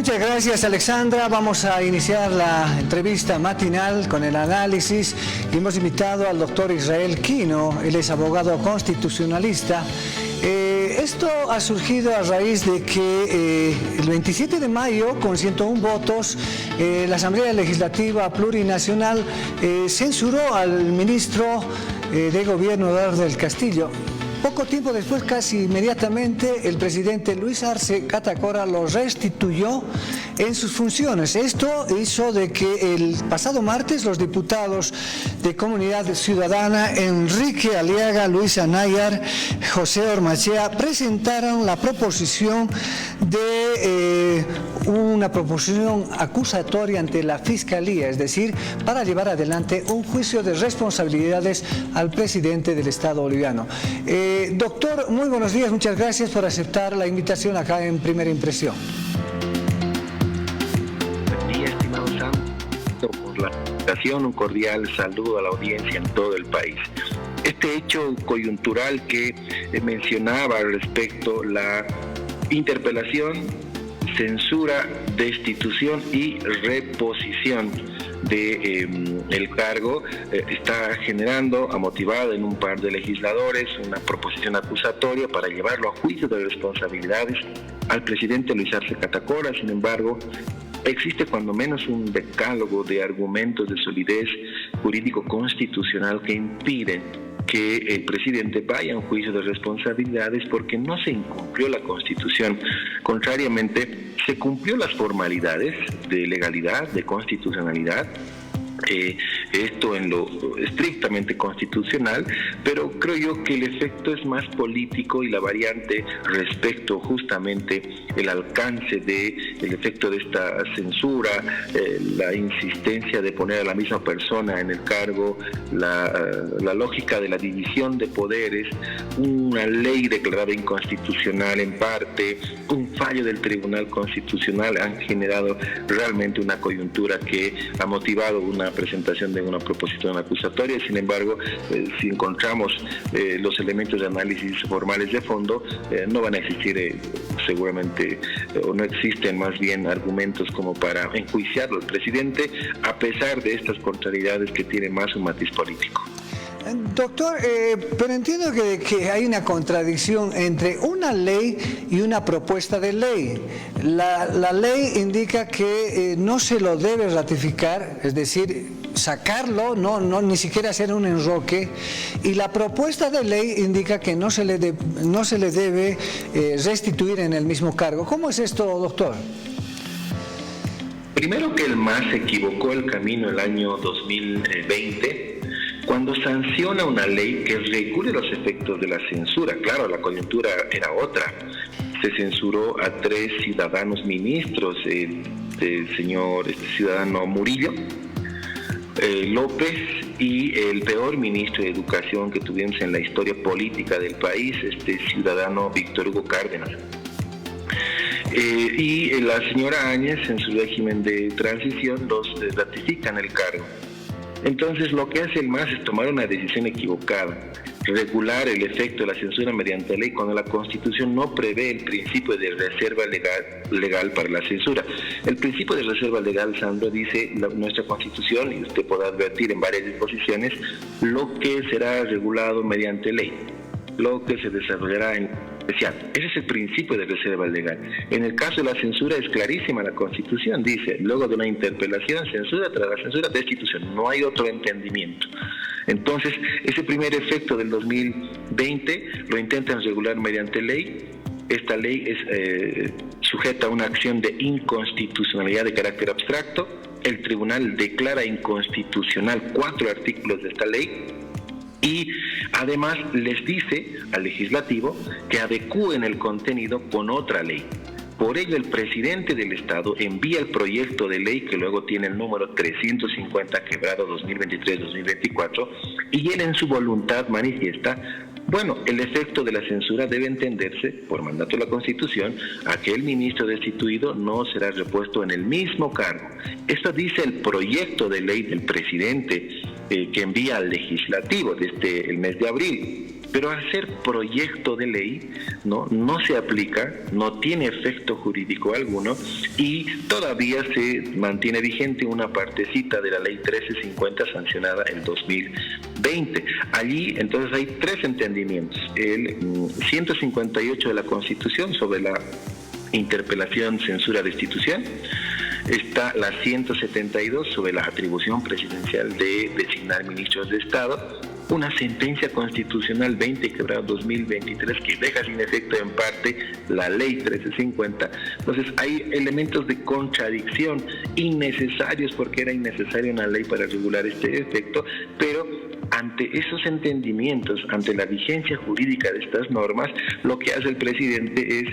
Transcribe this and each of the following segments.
Muchas gracias, Alexandra. Vamos a iniciar la entrevista matinal con el análisis. Hemos invitado al doctor Israel Quino, él es abogado constitucionalista. Esto ha surgido a raíz de que el 27 de mayo, con 101 votos, la Asamblea Legislativa Plurinacional censuró al ministro de Gobierno, Eduardo del Castillo. Poco tiempo después, casi inmediatamente, el presidente Luis Arce Catacora lo restituyó en sus funciones. Esto hizo de que el pasado martes los diputados de Comunidad Ciudadana, Enrique Aliaga, Luis Anayar, José Ormachea, presentaron la proposición de una proposición acusatoria ante la Fiscalía, es decir, para llevar adelante un juicio de responsabilidades al presidente del Estado boliviano. Doctor, muy buenos días, muchas gracias por aceptar la invitación acá en Primera Impresión. Buen día, estimado Santo, por la invitación, un cordial saludo a la audiencia en todo el país. Este hecho coyuntural que mencionaba respecto a la interpelación, censura, destitución y reposición de el cargo está generando, ha motivado en un par de legisladores una proposición acusatoria para llevarlo a juicio de responsabilidades al presidente Luis Arce Catacora. Sin embargo, existe cuando menos un decálogo de argumentos de solidez jurídico-constitucional que impiden que el presidente vaya a un juicio de responsabilidades porque no se incumplió la Constitución. Contrariamente, se cumplió las formalidades de legalidad, de constitucionalidad, esto en lo estrictamente constitucional, pero creo yo que el efecto es más político y la variante respecto justamente el alcance del efecto de esta censura, la insistencia de poner a la misma persona en el cargo, la lógica de la división de poderes, una ley declarada inconstitucional en parte, un fallo del Tribunal Constitucional han generado realmente una coyuntura que ha motivado una presentación de una proposición acusatoria. Sin embargo, si encontramos los elementos de análisis formales de fondo, no van a existir seguramente, o no existen más bien argumentos como para enjuiciarlo al presidente, a pesar de estas contrariedades que tienen más un matiz político. Doctor, pero entiendo que hay una contradicción entre una ley y una propuesta de ley. La ley indica que no se lo debe ratificar, es decir, sacarlo, ni siquiera hacer un enroque, y la propuesta de ley indica que no se le debe restituir en el mismo cargo. ¿Cómo es esto, doctor? Primero que el MAS equivocó el camino el año 2020 cuando sanciona una ley que regule los efectos de la censura. Claro, la coyuntura era otra. Se censuró a 3 ciudadanos ministros, el señor ciudadano Murillo, López y el peor ministro de Educación que tuvimos en la historia política del país, ciudadano Víctor Hugo Cárdenas. Y la señora Áñez, en su régimen de transición, los ratifica en el cargo. Entonces, lo que hace el MAS es tomar una decisión equivocada, regular el efecto de la censura mediante ley cuando la Constitución no prevé el principio de reserva legal para la censura. El principio de reserva legal, Sandro, dice nuestra Constitución, y usted podrá advertir en varias disposiciones, lo que será regulado mediante ley, lo que se desarrollará en especial. Ese es el principio de reserva legal. En el caso de la censura es clarísima la Constitución, dice, luego de una interpelación, censura, tras la censura, destitución. No hay otro entendimiento. Entonces, ese primer efecto del 2020 lo intentan regular mediante ley. Esta ley es sujeta a una acción de inconstitucionalidad de carácter abstracto. El tribunal declara inconstitucional 4 artículos de esta ley y además les dice al legislativo que adecúen el contenido con otra ley. Por ello, el presidente del Estado envía el proyecto de ley que luego tiene el número 350/2023-2024 y él en su voluntad manifiesta, bueno, el efecto de la censura debe entenderse, por mandato de la Constitución, a que el ministro destituido no será repuesto en el mismo cargo. Esto dice el proyecto de ley del presidente que envía al legislativo desde el mes de abril. pero al ser proyecto de ley, no se aplica, no tiene efecto jurídico alguno y todavía se mantiene vigente una partecita de la ley 1350 sancionada en 2020. Allí entonces hay tres entendimientos: el 158 de la Constitución sobre la interpelación, censura, destitución. Está la 172 sobre la atribución presidencial de designar ministros de Estado, una sentencia constitucional 20/2023 que deja sin efecto en parte la ley 1350. Entonces hay elementos de contradicción innecesarios, porque era innecesaria una ley para regular este efecto, pero ante esos entendimientos, ante la vigencia jurídica de estas normas, lo que hace el presidente es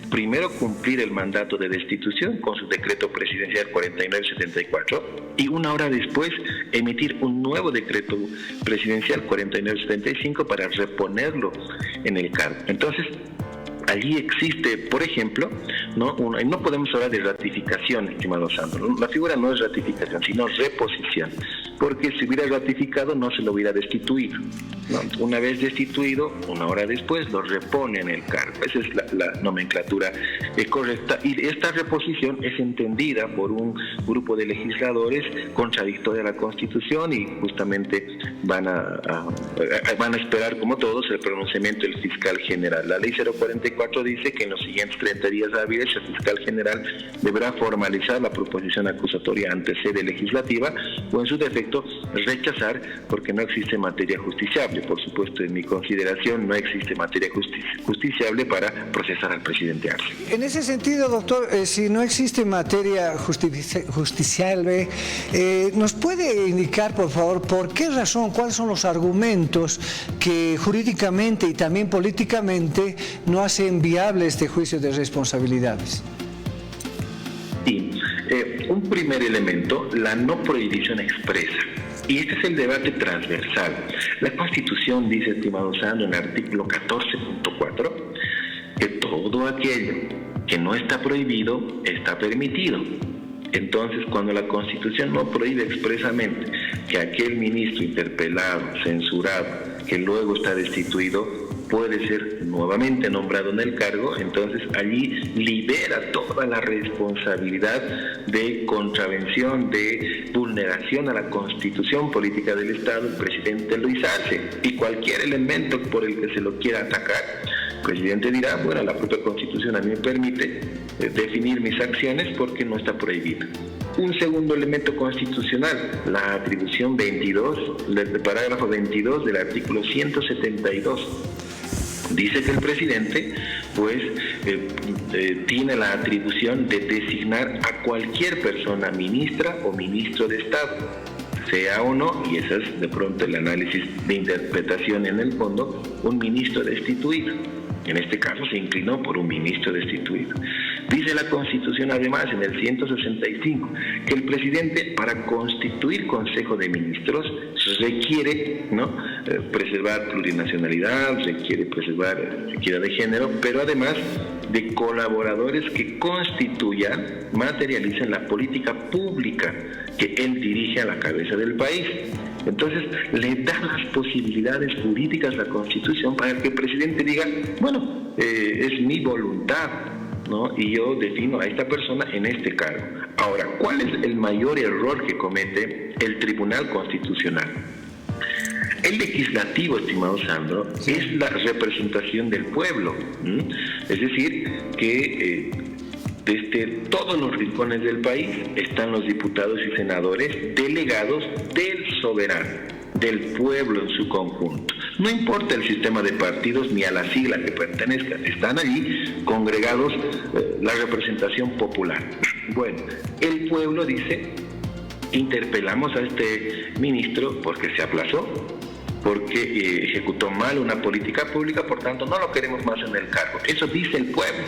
primero cumplir el mandato de destitución con su decreto presidencial 4974 y una hora después emitir un nuevo decreto presidencial 4975 para reponerlo en el cargo. Entonces, allí existe, por ejemplo, no podemos hablar de ratificación, estimado Sandro. La figura no es ratificación, sino reposición, porque si hubiera ratificado no se lo hubiera destituido, ¿no? Una vez destituido, una hora después lo repone en el cargo. Esa es la nomenclatura correcta, y esta reposición es entendida por un grupo de legisladores contradictoria a la Constitución, y justamente van a esperar, como todos, el pronunciamiento del fiscal general. La ley 044 dice que en los siguientes 30 días hábiles el fiscal general deberá formalizar la proposición acusatoria ante sede legislativa o, en su defecto, rechazar, porque no existe materia justiciable. Por supuesto, en mi consideración, no existe materia justiciable para procesar al presidente Arce. En ese sentido, doctor, si no existe materia justiciable, ¿nos puede indicar, por favor, por qué razón, cuáles son los argumentos que jurídicamente y también políticamente no hacen viable este juicio de responsabilidades? Sí, un primer elemento, la no prohibición expresa. Y este es el debate transversal. La Constitución dice, estimado Sandro, en el artículo 14.4, que todo aquello que no está prohibido está permitido. Entonces, cuando la Constitución no prohíbe expresamente que aquel ministro interpelado, censurado, que luego está destituido, puede ser nuevamente nombrado en el cargo, entonces allí libera toda la responsabilidad de contravención, de vulneración a la Constitución política del Estado el presidente Luis Arce, y cualquier elemento por el que se lo quiera atacar, el presidente dirá, bueno, la propia Constitución a mí me permite definir mis acciones porque no está prohibido. Un segundo elemento constitucional, la atribución 22, el parágrafo 22 del artículo 172. Dice que el presidente, pues, tiene la atribución de designar a cualquier persona ministra o ministro de Estado, sea o no, y ese es de pronto el análisis de interpretación en el fondo, un ministro destituido. En este caso se inclinó por un ministro destituido. Dice la Constitución además en el 165 que el presidente, para constituir Consejo de Ministros, requiere preservar plurinacionalidad, requiere preservar equidad de género, pero además de colaboradores que constituyan, materialicen la política pública que él dirige a la cabeza del país. Entonces, le da las posibilidades jurídicas a la Constitución para que el presidente diga, bueno, es mi voluntad, ¿no? Y yo defino a esta persona en este cargo. Ahora, ¿cuál es el mayor error que comete el Tribunal Constitucional? El legislativo, estimado Sandro, es la representación del pueblo. Es decir, que desde todos los rincones del país están los diputados y senadores delegados del soberano, del pueblo en su conjunto. No importa el sistema de partidos ni a la sigla que pertenezcan, están allí congregados la representación popular. Bueno, el pueblo dice, interpelamos a este ministro porque se aplazó, porque ejecutó mal una política pública, por tanto no lo queremos más en el cargo. Eso dice el pueblo,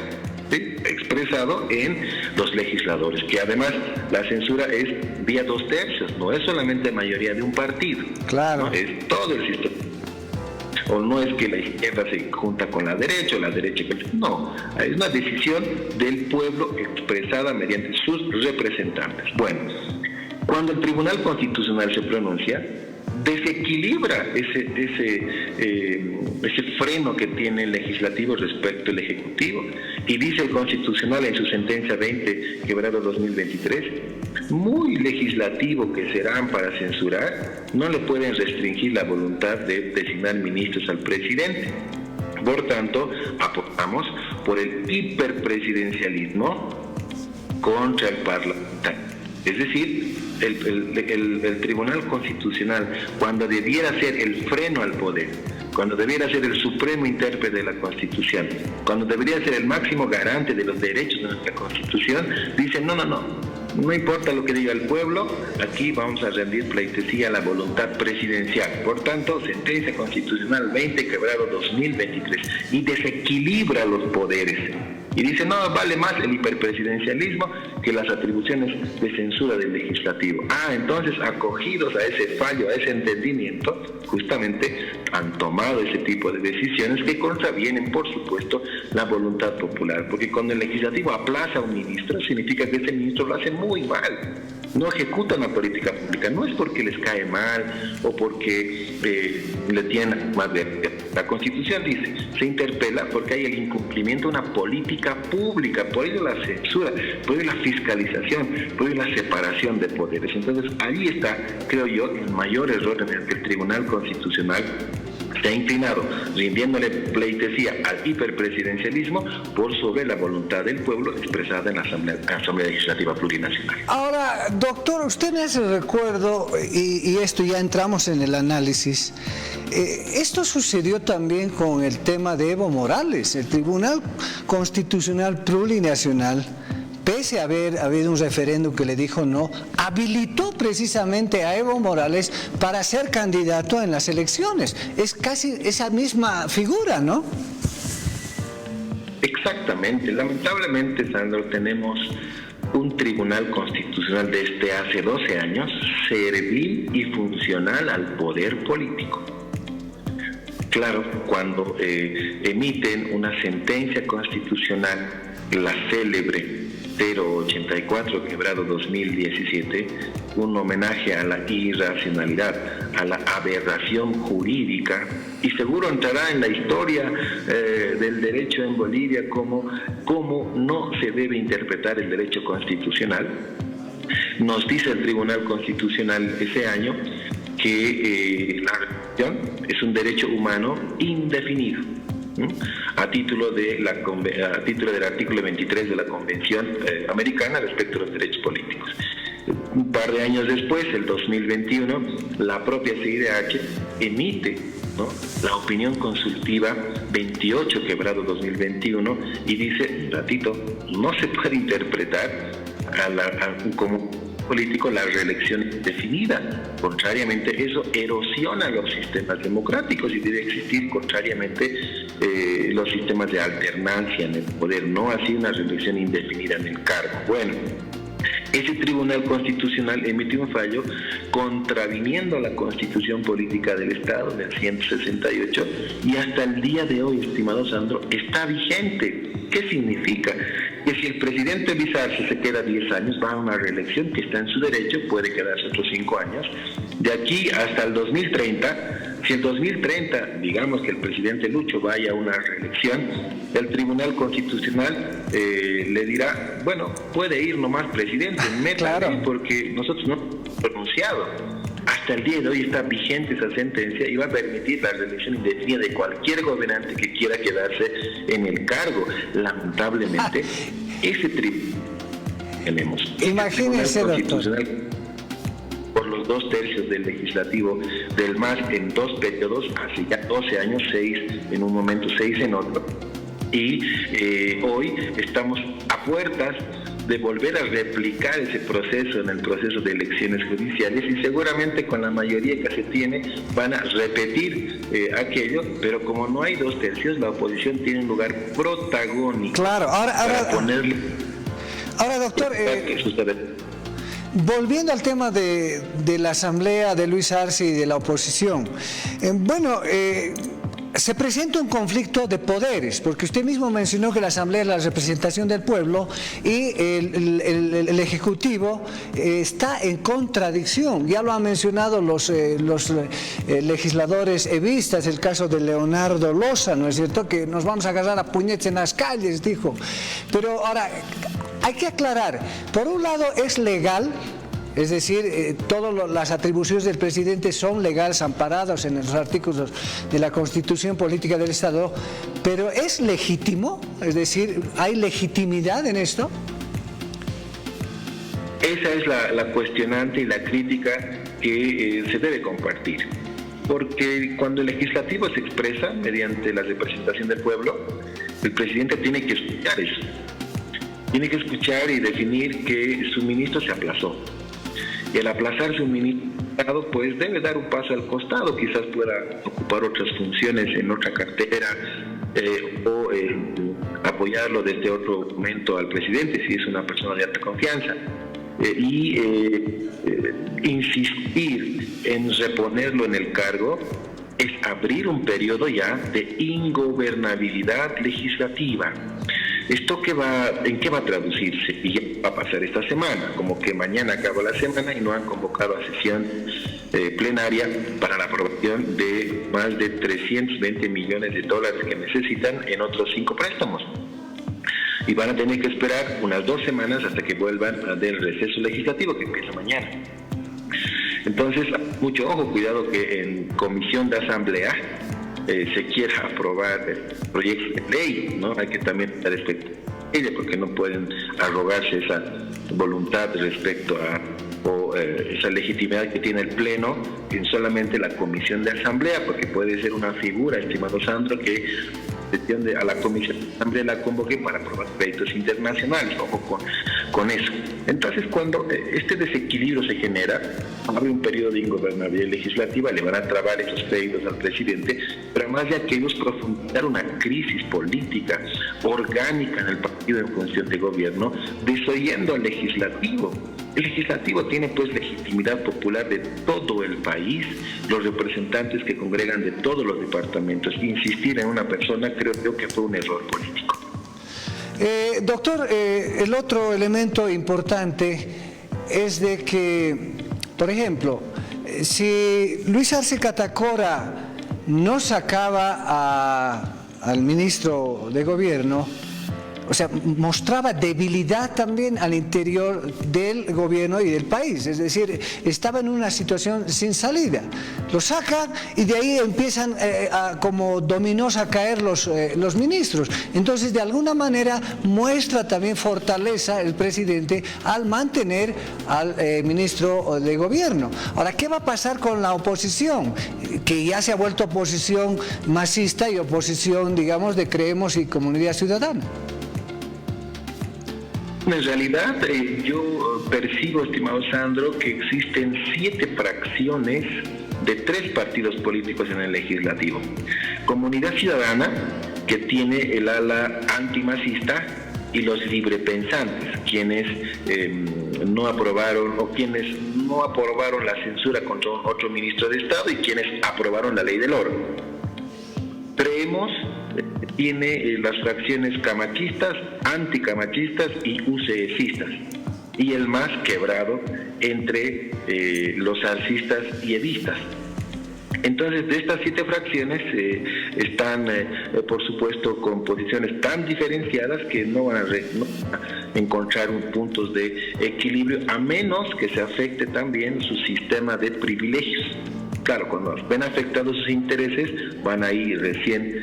¿sí? Expresado en los legisladores, que además la censura es vía 2/3, no es solamente mayoría de un partido, claro, ¿no? Es todo el sistema. O no es que la izquierda se junta con la derecha o la derecha con... No, es una decisión del pueblo expresada mediante sus representantes. Bueno, cuando el Tribunal Constitucional se pronuncia, desequilibra ese freno que tiene el legislativo respecto al ejecutivo. Y dice el Constitucional en su sentencia 20/2023, muy legislativo que serán para censurar, no le pueden restringir la voluntad de designar ministros al presidente. Por tanto, apostamos por el hiperpresidencialismo contra el parlamentario. Es decir, el Tribunal Constitucional, cuando debiera ser el freno al poder, cuando debiera ser el supremo intérprete de la Constitución, cuando debería ser el máximo garante de los derechos de nuestra Constitución, dice no importa lo que diga el pueblo, aquí vamos a rendir pleitesía a la voluntad presidencial. Por tanto, sentencia constitucional 20/2023, y desequilibra los poderes. Y dice, no vale más el hiperpresidencialismo que las atribuciones de censura del legislativo. Entonces, acogidos a ese fallo, a ese entendimiento, justamente han tomado ese tipo de decisiones que contravienen, por supuesto, la voluntad popular. Porque cuando el legislativo aplaza a un ministro, significa que ese ministro lo hace muy mal. No ejecutan la política pública, no es porque les cae mal o porque le tienen más de... La Constitución dice, se interpela porque hay el incumplimiento de una política pública, por ello la censura, por ello la fiscalización, por ello la separación de poderes. Entonces, ahí está, creo yo, el mayor error en el que el Tribunal Constitucional se ha inclinado, rindiéndole pleitesía al hiperpresidencialismo por sobre la voluntad del pueblo expresada en la Asamblea Legislativa Plurinacional. Ahora, doctor, usted me hace recuerdo, y esto ya entramos en el análisis, esto sucedió también con el tema de Evo Morales. El Tribunal Constitucional Plurinacional, pese a haber habido un referéndum que le dijo no, habilitó precisamente a Evo Morales para ser candidato en las elecciones. Es casi esa misma figura, ¿no? Exactamente. Lamentablemente, Sandro, tenemos un Tribunal Constitucional desde hace 12 años servil y funcional al poder político. Claro, cuando emiten una sentencia constitucional, la célebre 084/2017, un homenaje a la irracionalidad, a la aberración jurídica, y seguro entrará en la historia del derecho en Bolivia como no se debe interpretar el derecho constitucional. Nos dice el Tribunal Constitucional ese año que la religión es un derecho humano indefinido, a título del artículo 23 de la Convención Americana respecto a los derechos políticos. Un par de años después, el 2021, la propia CIDH emite la opinión consultiva 28/2021 y dice, no se puede interpretar como político la reelección indefinida. Contrariamente, eso erosiona los sistemas democráticos y debe existir, contrariamente, los sistemas de alternancia en el poder, no así una reelección indefinida en el cargo. Bueno, ese Tribunal Constitucional emitió un fallo contraviniendo la Constitución Política del Estado del 168 y hasta el día de hoy, estimado Sandro, está vigente. ¿Qué significa? Que si el presidente Luis Arce se queda 10 años, va a una reelección que está en su derecho, puede quedarse otros 5 años. De aquí hasta el 2030, si en 2030, digamos que el presidente Lucho vaya a una reelección, el Tribunal Constitucional le dirá, bueno, puede ir nomás presidente, métale, porque nosotros no hemos pronunciado. Hasta el día de hoy está vigente esa sentencia y va a permitir la reelección indefinida de cualquier gobernante que quiera quedarse en el cargo. Lamentablemente, ese tribunal tenemos. Imagínese, doctor. Por los 2/3 del legislativo del MAS en 2 periodos, hace ya 12 años, 6 en un momento, 6 en otro. Y hoy estamos a puertas de volver a replicar ese proceso en el proceso de elecciones judiciales y seguramente con la mayoría que se tiene van a repetir aquello, pero como no hay 2/3, la oposición tiene un lugar protagónico. Claro, ahora doctor, volviendo al tema de la asamblea de Luis Arce y de la oposición, se presenta un conflicto de poderes, porque usted mismo mencionó que la Asamblea es la representación del pueblo y el Ejecutivo está en contradicción. Ya lo han mencionado los legisladores evistas, el caso de Leonardo Loza, ¿no es cierto?, que nos vamos a agarrar a puñetes en las calles, dijo. Pero ahora, hay que aclarar, por un lado es legal, es decir, todas las atribuciones del presidente son legales, amparadas en los artículos de la Constitución Política del Estado, pero ¿es legítimo? Es decir, ¿hay legitimidad en esto? Esa es la cuestionante y la crítica que se debe compartir. Porque cuando el legislativo se expresa mediante la representación del pueblo, el presidente tiene que escuchar eso. Tiene que escuchar y definir que su ministro se aplazó. Y al aplazar su ministrado, pues debe dar un paso al costado, quizás pueda ocupar otras funciones en otra cartera o apoyarlo desde otro momento al presidente, si es una persona de alta confianza. Insistir en reponerlo en el cargo es abrir un periodo ya de ingobernabilidad legislativa. ¿Esto en qué va a traducirse? Y ya va a pasar esta semana, como que mañana acaba la semana y no han convocado a sesión plenaria para la aprobación de más de 320 millones de dólares que necesitan en otros 5 préstamos. Y van a tener que esperar unas 2 semanas hasta que vuelvan del receso legislativo que empieza mañana. Entonces, mucho ojo, cuidado que en comisión de asamblea se quiera aprobar proyectos de ley, ¿no? Hay que también estar respecto a ella, porque no pueden arrogarse esa voluntad respecto a esa legitimidad que tiene el Pleno en solamente la comisión de asamblea, porque puede ser una figura, estimado Sandro, que a la comisión de asamblea la convoque para aprobar créditos internacionales. Ojo con eso. Entonces, cuando este desequilibrio se genera, abre un periodo de ingobernabilidad legislativa, le van a trabar esos créditos al presidente, pero además de aquellos profundizar una crisis política orgánica en el partido en función de gobierno, desoyendo al legislativo. El legislativo tiene pues legitimidad popular de todo el país, los representantes que congregan de todos los departamentos. Insistir en una persona creo que fue un error político. Doctor, el otro elemento importante es de que, por ejemplo, si Luis Arce Catacora no sacaba al ministro de Gobierno, o sea, mostraba debilidad también al interior del gobierno y del país, es decir, estaba en una situación sin salida. Lo sacan y de ahí empiezan como dominós a caer los ministros. Entonces, de alguna manera, muestra también fortaleza el presidente al mantener al ministro de gobierno. Ahora, ¿qué va a pasar con la oposición? Que ya se ha vuelto oposición masista y oposición, digamos, de Creemos y Comunidad Ciudadana. En realidad, yo percibo, estimado Sandro, que existen 7 fracciones de 3 partidos políticos en el legislativo. Comunidad Ciudadana, que tiene el ala antimacista, y los librepensantes, quienes no aprobaron la censura contra otro ministro de Estado y quienes aprobaron la ley del oro. Creemos tiene las fracciones camachistas, anticamachistas y UCSistas, y el más quebrado entre los arcistas y evistas. Entonces, de estas 7 fracciones están, por supuesto, con posiciones tan diferenciadas que no van a encontrar puntos de equilibrio, a menos que se afecte también su sistema de privilegios. Claro, cuando ven afectados sus intereses, van a ir recién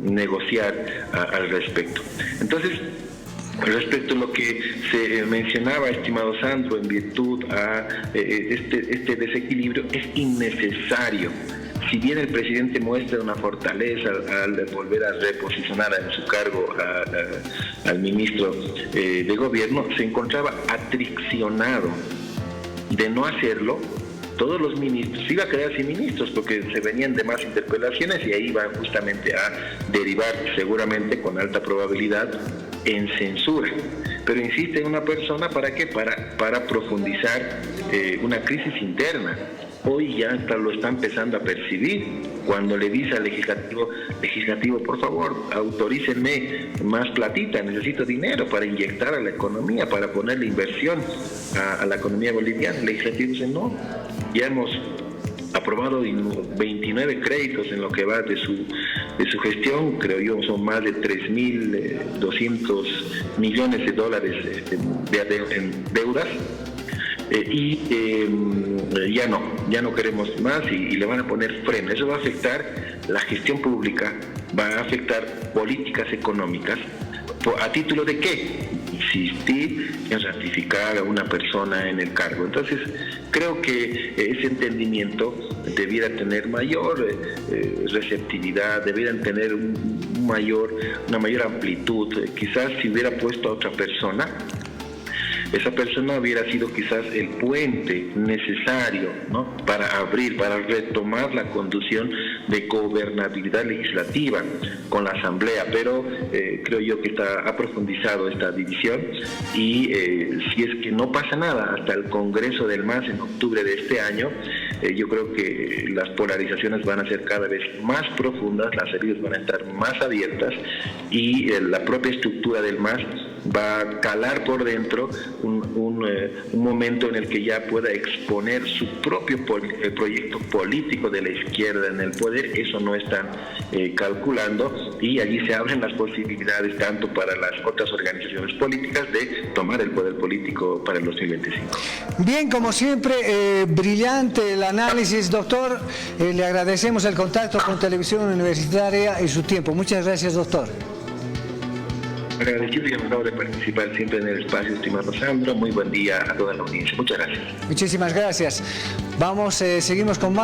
negociar al respecto. Entonces, respecto a lo que se mencionaba, estimado Sandro, en virtud a este desequilibrio, es innecesario. Si bien el presidente muestra una fortaleza al volver a reposicionar en su cargo al ministro de gobierno, se encontraba atriccionado. De no hacerlo, todos los ministros, iba a quedar sin ministros porque se venían de más interpelaciones y ahí iban justamente a derivar seguramente con alta probabilidad en censura. Pero insiste en una persona, ¿para qué? Para profundizar una crisis interna. hoy ya hasta lo está empezando a percibir cuando le dice al legislativo, por favor, autorícenme más platita, necesito dinero para inyectar a la economía, para ponerle inversión a la economía boliviana. El legislativo dice no, ya hemos aprobado 29 créditos en lo que va de su gestión, creo yo son más de 3.200 millones de dólares en deudas. Ya no queremos más y le van a poner freno. Eso va a afectar la gestión pública, va a afectar políticas económicas. ¿A título de qué? Insistir en ratificar a una persona en el cargo. Entonces, creo que ese entendimiento debiera tener mayor receptividad, debieran tener una mayor amplitud. Quizás si hubiera puesto a otra persona, esa persona hubiera sido quizás el puente necesario, ¿no?, para retomar la conducción de gobernabilidad legislativa con la Asamblea, pero creo yo que ha profundizado esta división y si es que no pasa nada hasta el Congreso del MAS en octubre de este año, yo creo que las polarizaciones van a ser cada vez más profundas, las heridas van a estar más abiertas y la propia estructura del MAS va a calar por dentro un momento en el que ya pueda exponer su propio proyecto político de la izquierda en el poder. Eso no están calculando y allí se abren las posibilidades tanto para las otras organizaciones políticas de tomar el poder político para el 2025. Bien, como siempre, brillante el análisis, doctor. Le agradecemos el contacto con Televisión Universitaria y su tiempo. Muchas gracias, doctor. Agradecido y honrado de participar siempre en el espacio, estimado Sandro. Muy buen día a toda la audiencia. Muchas gracias. Muchísimas gracias. Seguimos con más.